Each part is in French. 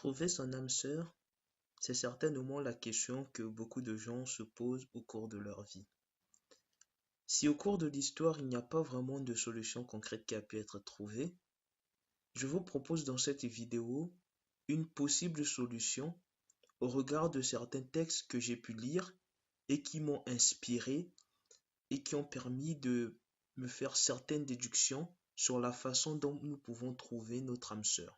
Trouver son âme sœur, c'est certainement la question que beaucoup de gens se posent au cours de leur vie. Si au cours de l'histoire il n'y a pas vraiment de solution concrète qui a pu être trouvée, je vous propose dans cette vidéo une possible solution au regard de certains textes que j'ai pu lire et qui m'ont inspiré et qui ont permis de me faire certaines déductions sur la façon dont nous pouvons trouver notre âme sœur.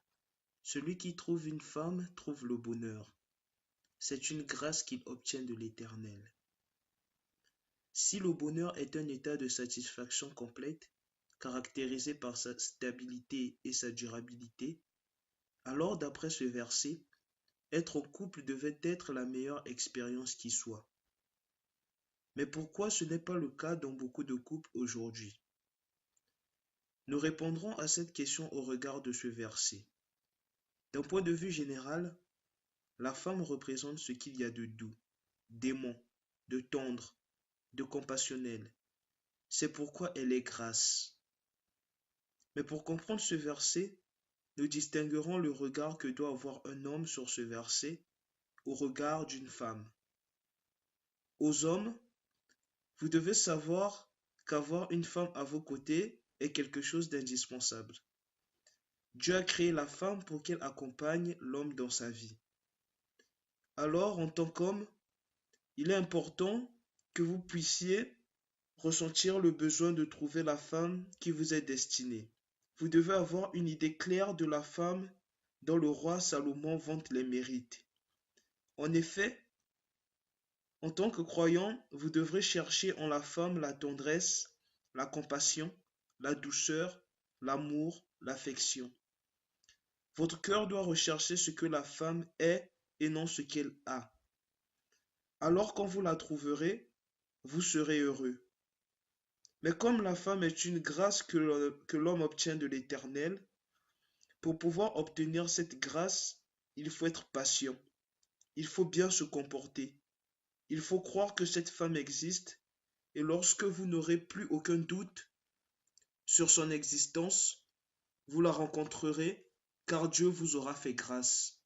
Celui qui trouve une femme trouve le bonheur. C'est une grâce qu'il obtient de l'Éternel. Si le bonheur est un état de satisfaction complète, caractérisé par sa stabilité et sa durabilité, alors d'après ce verset, être en couple devait être la meilleure expérience qui soit. Mais pourquoi ce n'est pas le cas dans beaucoup de couples aujourd'hui? Nous répondrons à cette question au regard de ce verset. D'un point de vue général, la femme représente ce qu'il y a de doux, d'aimant, de tendre, de compassionnel. C'est pourquoi elle est grâce. Mais pour comprendre ce verset, nous distinguerons le regard que doit avoir un homme sur ce verset au regard d'une femme. Aux hommes, vous devez savoir qu'avoir une femme à vos côtés est quelque chose d'indispensable. Dieu a créé la femme pour qu'elle accompagne l'homme dans sa vie. Alors, en tant qu'homme, il est important que vous puissiez ressentir le besoin de trouver la femme qui vous est destinée. Vous devez avoir une idée claire de la femme dont le roi Salomon vante les mérites. En effet, en tant que croyant, vous devrez chercher en la femme la tendresse, la compassion, la douceur, l'amour, l'affection. Votre cœur doit rechercher ce que la femme est et non ce qu'elle a. Alors quand vous la trouverez, vous serez heureux. Mais comme la femme est une grâce que l'homme obtient de l'Éternel, pour pouvoir obtenir cette grâce, il faut être patient. Il faut bien se comporter. Il faut croire que cette femme existe et lorsque vous n'aurez plus aucun doute sur son existence, vous la rencontrerez car Dieu vous aura fait grâce.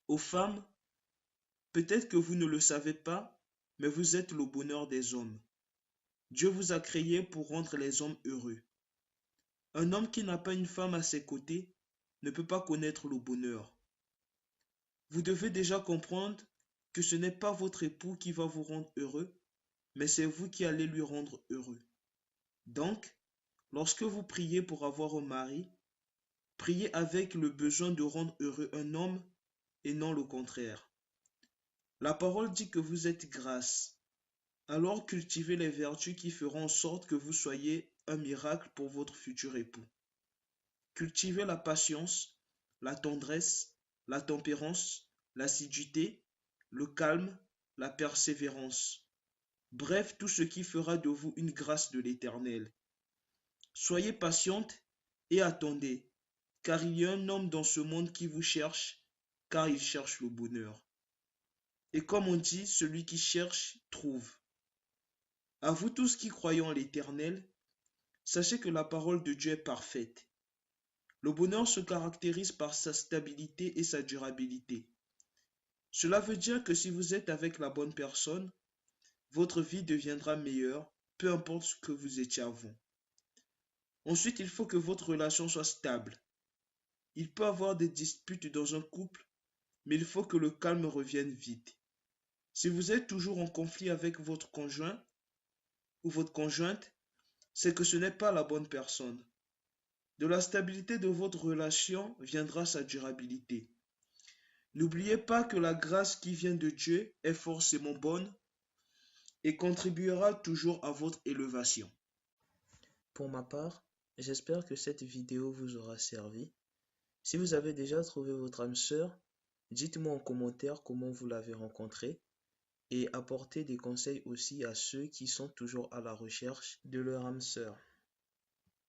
Aux femmes, peut-être que vous ne le savez pas, mais vous êtes le bonheur des hommes. Dieu vous a créé pour rendre les hommes heureux. Un homme qui n'a pas une femme à ses côtés ne peut pas connaître le bonheur. Vous devez déjà comprendre que ce n'est pas votre époux qui va vous rendre heureux, mais c'est vous qui allez lui rendre heureux. Donc, lorsque vous priez pour avoir un mari, priez avec le besoin de rendre heureux un homme et non le contraire. La parole dit que vous êtes grâce. Alors cultivez les vertus qui feront en sorte que vous soyez un miracle pour votre futur époux. Cultivez la patience, la tendresse, la tempérance, l'assiduité, le calme, la persévérance. Bref, tout ce qui fera de vous une grâce de l'Éternel. Soyez patiente et attendez, car il y a un homme dans ce monde qui vous cherche, car il cherche le bonheur. Et comme on dit, celui qui cherche, trouve. À vous tous qui croyez en l'Éternel, sachez que la parole de Dieu est parfaite. Le bonheur se caractérise par sa stabilité et sa durabilité. Cela veut dire que si vous êtes avec la bonne personne, votre vie deviendra meilleure, peu importe ce que vous étiez avant. Ensuite, il faut que votre relation soit stable. Il peut y avoir des disputes dans un couple, mais il faut que le calme revienne vite. Si vous êtes toujours en conflit avec votre conjoint ou votre conjointe, c'est que ce n'est pas la bonne personne. De la stabilité de votre relation viendra sa durabilité. N'oubliez pas que la grâce qui vient de Dieu est forcément bonne et contribuera toujours à votre élévation. Pour ma part, j'espère que cette vidéo vous aura servi. Si vous avez déjà trouvé votre âme sœur, dites-moi en commentaire comment vous l'avez rencontrée et apportez des conseils aussi à ceux qui sont toujours à la recherche de leur âme sœur.